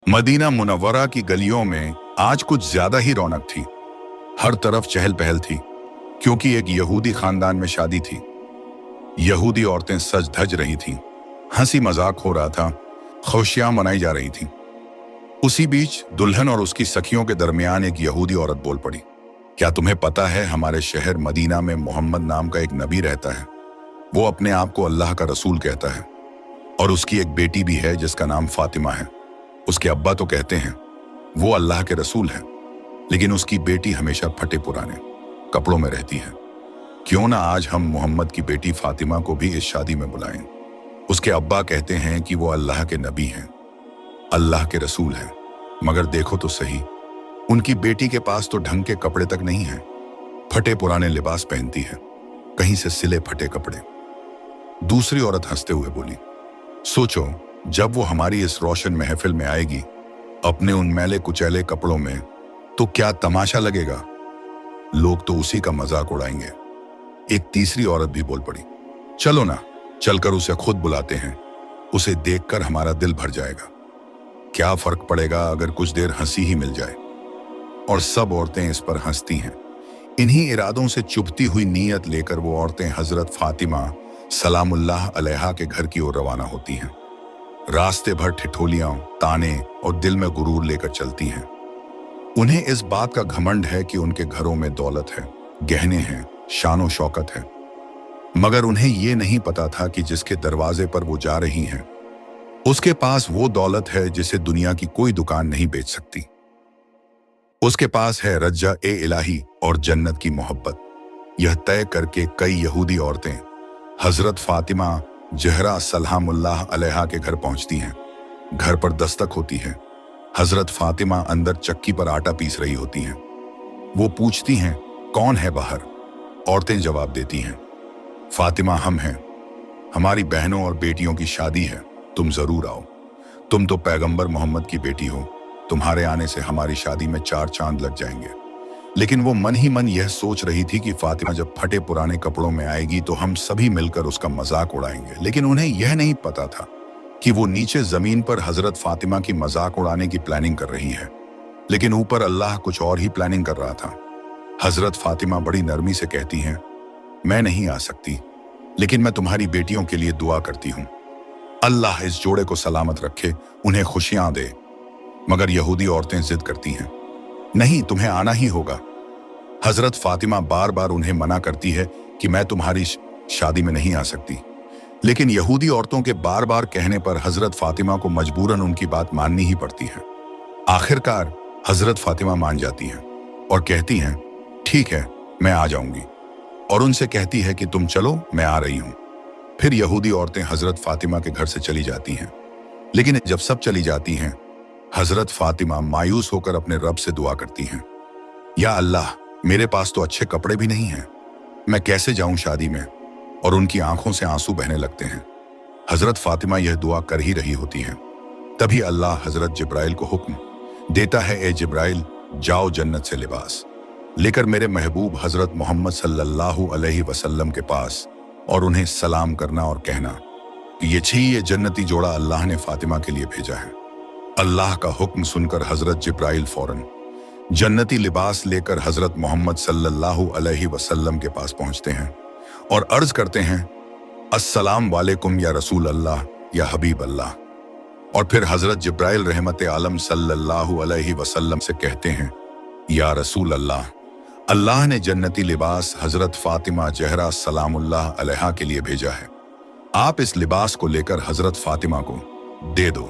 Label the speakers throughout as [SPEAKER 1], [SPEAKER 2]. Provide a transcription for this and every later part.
[SPEAKER 1] Medina Munawwara की गलियों में आज कुछ ज्यादा ही रौनक थी। हर तरफ चहल पहल थी, क्योंकि एक यहूदी खानदान में शादी थी। यहूदी औरतें सज धज रही थीं, हंसी मजाक हो रहा था, खुशियां मनाई जा रही थीं। उसी बीच दुल्हन और उसकी सखियों के दरमियान एक यहूदी औरत बोल पड़ी, क्या तुम्हें पता है हमारे शहर मदीना में मोहम्मद नाम का एक नबी रहता है। वो अपने आप को अल्लाह का रसूल कहता है, और उसकी एक बेटी भी है जिसका नाम फातिमा है। उसके अब्बा तो कहते हैं वो अल्लाह के रसूल हैं, लेकिन उसकी बेटी हमेशा फटे पुराने कपड़ों में रहती है। क्यों ना आज हम मोहम्मद की बेटी फातिमा को भी इस शादी में बुलाएं। उसके अब्बा कहते हैं कि वो अल्लाह के नबी हैं, अल्लाह के रसूल हैं, मगर देखो तो सही, उनकी बेटी के पास तो ढंग के कपड़े तक नहीं हैं। फटे पुराने लिबास पहनती है, कहीं से सिले फटे कपड़े। दूसरी औरत हंसते हुए बोली, सोचो जब वो हमारी इस रोशन महफिल में आएगी अपने उन मैले कुचैले कपड़ों में, तो क्या तमाशा लगेगा। लोग तो उसी का मजाक उड़ाएंगे। एक तीसरी औरत भी बोल पड़ी, चलो ना, चलकर उसे खुद बुलाते हैं, उसे देखकर हमारा दिल भर जाएगा। क्या फर्क पड़ेगा अगर कुछ देर हंसी ही मिल जाए। और सब औरतें इस पर हंसती हैं। इन्हीं इरादों से चुभती हुई नीयत लेकर वो औरतें हजरत फातिमा सलामुल्लाह अलैहा के घर की ओर रवाना होती हैं। रास्ते भर ठिठोलियां, ताने और दिल में गुरूर लेकर चलती हैं। उन्हें इस बात का घमंड है कि उनके घरों में दौलत है, गहने हैं, शानो शौकत है, मगर उन्हें ये नहीं पता था कि जिसके दरवाजे पर वो जा रही हैं, उसके पास वो दौलत है जिसे दुनिया की कोई दुकान नहीं बेच सकती। उसके पास है रज्जा ए इलाही और जन्नत की मोहब्बत। यह तय करके कई यहूदी औरतें हजरत फातिमा जहरा सलामुल्लाह अलैहा के घर पहुंचती हैं। घर पर दस्तक होती है। हजरत फातिमा अंदर चक्की पर आटा पीस रही होती हैं। वो पूछती हैं, कौन है बाहर। औरतें जवाब देती हैं, फातिमा हम हैं, हमारी बहनों और बेटियों की शादी है, तुम जरूर आओ। तुम तो पैगंबर मोहम्मद की बेटी हो, तुम्हारे आने से हमारी शादी में 4 चांद लग जाएंगे। लेकिन वो मन ही मन यह सोच रही थी कि फातिमा जब फटे पुराने कपड़ों में आएगी तो हम सभी मिलकर उसका मजाक उड़ाएंगे। लेकिन उन्हें यह नहीं पता था कि वो नीचे जमीन पर हजरत फातिमा की मजाक उड़ाने की प्लानिंग कर रही है, लेकिन ऊपर अल्लाह कुछ और ही प्लानिंग कर रहा था। हजरत फातिमा बड़ी नरमी से कहती हैं, मैं नहीं आ सकती, लेकिन मैं तुम्हारी बेटियों के लिए दुआ करती हूँ। अल्लाह इस जोड़े को सलामत रखे, उन्हें खुशियां दे। मगर यहूदी औरतें जिद करती हैं, नहीं, तुम्हें आना ही होगा। हजरत फातिमा बार बार उन्हें मना करती है कि मैं तुम्हारी शादी में नहीं आ सकती, लेकिन यहूदी औरतों के बार बार कहने पर हजरत फातिमा को मजबूरन उनकी बात माननी ही पड़ती है। आखिरकार हजरत फातिमा मान जाती हैं और कहती हैं, ठीक है, मैं आ जाऊंगी, और उनसे कहती है कि तुम चलो, मैं आ रही हूं। फिर यहूदी औरतें हजरत फातिमा के घर से चली जाती हैं। लेकिन जब सब चली जाती हैं, हजरत फातिमा मायूस होकर अपने रब से दुआ करती हैं, या अल्लाह, मेरे पास तो अच्छे कपड़े भी नहीं हैं, मैं कैसे जाऊं शादी में। और उनकी आंखों से आंसू बहने लगते हैं। हजरत फातिमा यह दुआ कर ही रही होती हैं, तभी अल्लाह हजरत जिब्राइल को हुक्म देता है, ए जिब्राइल, जाओ जन्नत से लिबास लेकर मेरे महबूब हजरत मोहम्मद सल्लल्लाहु अलैहि वसल्लम के पास, और उन्हें सलाम करना और कहना कि ये जन्नती जोड़ा अल्लाह ने फातिमा के लिए भेजा है। अल्लाह का हुक्म सुनकर हजरत जिब्राइल फौरन जन्नती लिबास लेकर हजरत मोहम्मद सल्लल्लाहु अलैहि वसल्लम के पास पहुंचते हैं और अर्ज करते हैं, अस्सलाम वालेकुम या रसूल अल्लाह, या हबीब अल्लाह। और फिर हजरत जिब्राइल रहमत आलम सल्लल्लाहु अलैहि वसल्लम से कहते हैं, या रसूल अल्लाह, अल्लाह ने जन्नती लिबास हजरत फातिमा जहरा सलामुल्लाह अलैहा के लिए भेजा है, आप इस लिबास को लेकर हजरत फातिमा को दे दो।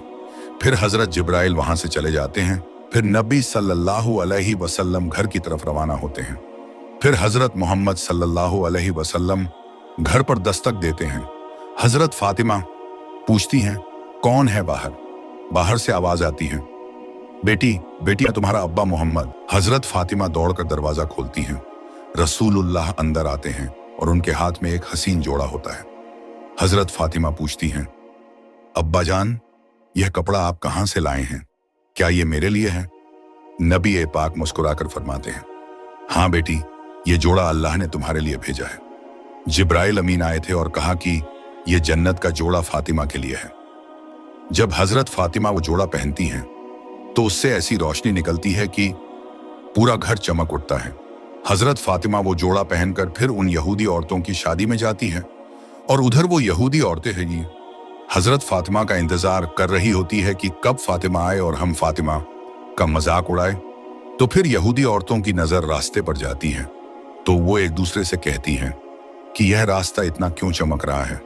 [SPEAKER 1] फिर हजरत जिब्राइल वहां से चले जाते हैं। फिर नबी सल्लल्लाहु अलैहि वसल्लम घर की तरफ रवाना होते हैं। फिर हजरत मोहम्मद सल्लल्लाहु अलैहि वसल्लम घर पर दस्तक देते हैं। हजरत फातिमा पूछती हैं, कौन है बाहर। बाहर से आवाज आती है, बेटी बेटी, तुम्हारा अब्बा मोहम्मद। हजरत फातिमा दौड़कर दरवाजा खोलती हैं। रसूलुल्लाह अंदर आते हैं और उनके हाथ में एक हसीन जोड़ा होता है। हजरत फातिमा पूछती हैं, अब्बा जान, यह कपड़ा आप कहां से लाए हैं, क्या ये मेरे लिए है। नबी ए पाक मुस्कुराकर फरमाते हैं, हाँ बेटी, ये जोड़ा अल्लाह ने तुम्हारे लिए भेजा है। जिब्राइल अमीन आए थे और कहा कि ये जन्नत का जोड़ा फातिमा के लिए है। जब हजरत फातिमा वो जोड़ा पहनती हैं तो उससे ऐसी रोशनी निकलती है कि पूरा घर चमक उठता है। हजरत फातिमा वो जोड़ा पहनकर फिर उन यहूदी औरतों की शादी में जाती है और उधर वो यहूदी औरतें हैं हजरत फातिमा का इंतजार कर रही होती है कि कब फातिमा आए और हम फातिमा का मजाक उड़ाए। तो फिर यहूदी औरतों की नजर रास्ते पर जाती है तो वो एक दूसरे से कहती हैं कि यह रास्ता इतना क्यों चमक रहा है।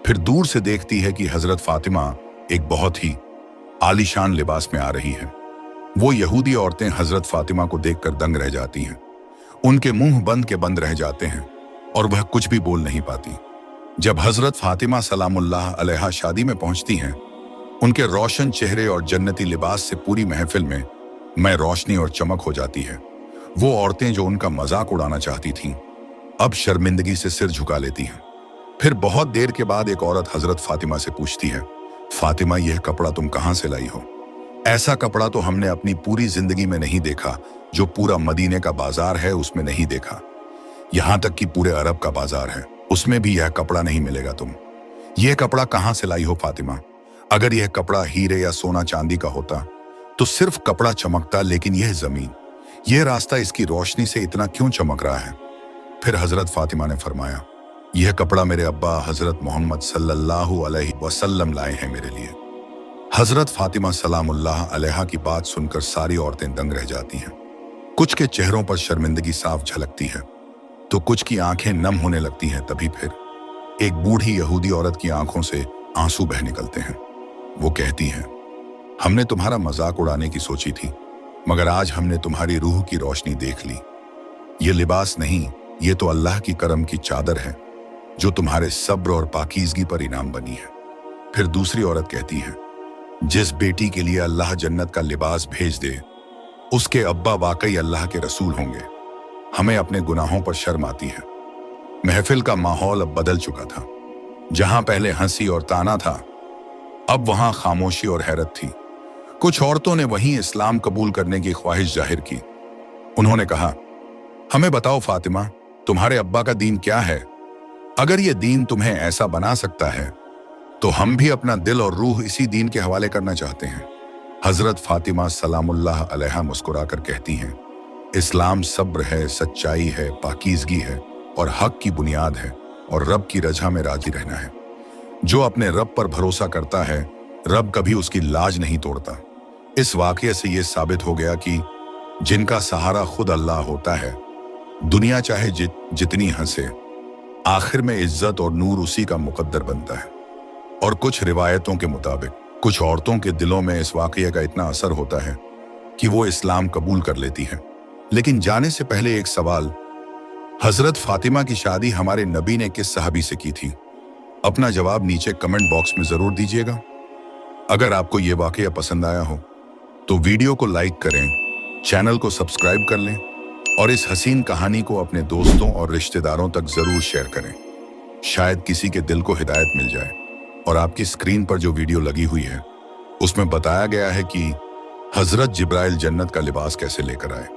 [SPEAKER 1] फिर दूर से देखती है कि हजरत फातिमा एक बहुत ही आलीशान लिबास में आ रही है। वो यहूदी औरतें हजरत फातिमा को देखकर दंग रह जाती हैं। उनके मुंह बंद के बंद रह जाते हैं और वह कुछ भी बोल नहीं पाती। जब हजरत फातिमा सलामुल्लाह अलैहा शादी में पहुंचती हैं, उनके रोशन चेहरे और जन्नती लिबास से पूरी महफिल में रोशनी और चमक हो जाती है। वो औरतें जो उनका मजाक उड़ाना चाहती थीं, अब शर्मिंदगी से सिर झुका लेती हैं। फिर बहुत देर के बाद एक औरत हजरत फातिमा से पूछती है, फातिमा यह कपड़ा तुम कहां से लाई हो? ऐसा कपड़ा तो हमने अपनी पूरी जिंदगी में नहीं देखा, जो पूरा मदीने का बाजार है उसमें नहीं देखा। यहां तक कि पूरे अरब का बाजार है, उसमें भी यह कपड़ा नहीं मिलेगा। तुम यह कपड़ा कहां से लाई हो फातिमा? अगर यह कपड़ा हीरे या सोना चांदी का होता तो सिर्फ कपड़ा चमकता, लेकिन यह जमीन, यह रास्ता, इसकी रोशनी से इतना क्यों चमक रहा है? फिर हजरत फातिमा ने फरमाया, यह कपड़ा मेरे अब्बा हजरत मोहम्मद सल्लल्लाहु अलैहि वसल्लम लाए हैं मेरे लिए। हजरत फातिमा सलामुल्लाह अलैहा की बात सुनकर सारी औरतें दंग रह जाती हैं। कुछ के चेहरों पर शर्मिंदगी साफ झलकती है तो कुछ की आंखें नम होने लगती हैं। तभी फिर एक बूढ़ी यहूदी औरत की आंखों से आंसू बह निकलते हैं। वो कहती हैं, हमने तुम्हारा मजाक उड़ाने की सोची थी, मगर आज हमने तुम्हारी रूह की रोशनी देख ली। ये लिबास नहीं, ये तो अल्लाह की करम की चादर है जो तुम्हारे सब्र और पाकीज़गी पर इनाम बनी है। फिर दूसरी औरत कहती है, जिस बेटी के लिए अल्लाह जन्नत का लिबास भेज दे, उसके अब्बा वाकई अल्लाह के रसूल होंगे। हमें अपने गुनाहों पर शर्म आती है। महफिल का माहौल अब बदल चुका था। जहां पहले हंसी और ताना था, अब वहां खामोशी और हैरत थी। कुछ औरतों ने वहीं इस्लाम कबूल करने की ख्वाहिश जाहिर की। उन्होंने कहा, हमें बताओ फातिमा, तुम्हारे अब्बा का दीन क्या है? अगर ये दीन तुम्हें ऐसा बना सकता है तो हम भी अपना दिल और रूह इसी दीन के हवाले करना चाहते हैं। हजरत फातिमा सलामुल्लाह अलैहा मुस्कुराकर कहती हैं, इस्लाम सब्र है, सच्चाई है, पाकीज़गी है और हक की बुनियाद है, और रब की रजा में राजी रहना है। जो अपने रब पर भरोसा करता है, रब कभी उसकी लाज नहीं तोड़ता। इस वाक़ये से यह साबित हो गया कि जिनका सहारा खुद अल्लाह होता है, दुनिया चाहे जितनी हंसे, आखिर में इज्जत और नूर उसी का मुकद्दर बनता है। और कुछ रिवायतों के मुताबिक कुछ औरतों के दिलों में इस वाक़ये का इतना असर होता है कि वो इस्लाम कबूल कर लेती हैं। लेकिन जाने से पहले एक सवाल, हजरत फातिमा की शादी हमारे नबी ने किस सहाबी से की थी? अपना जवाब नीचे कमेंट बॉक्स में जरूर दीजिएगा। अगर आपको ये वाक़या पसंद आया हो तो वीडियो को लाइक करें, चैनल को सब्सक्राइब कर लें और इस हसीन कहानी को अपने दोस्तों और रिश्तेदारों तक जरूर शेयर करें। शायद किसी के दिल को हिदायत मिल जाए। और आपकी स्क्रीन पर जो वीडियो लगी हुई है उसमें बताया गया है कि हजरत जिब्राइल जन्नत का लिबास कैसे लेकर आए।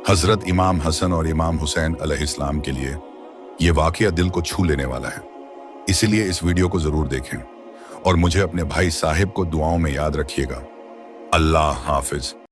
[SPEAKER 1] हजरत इमाम हसन और इमाम हुसैन अलैहिस्सलाम के लिए ये वाक़या दिल को छू लेने वाला है। इसलिए इस वीडियो को जरूर देखें और मुझे अपने भाई साहिब को दुआओं में याद रखिएगा। अल्लाह हाफिज।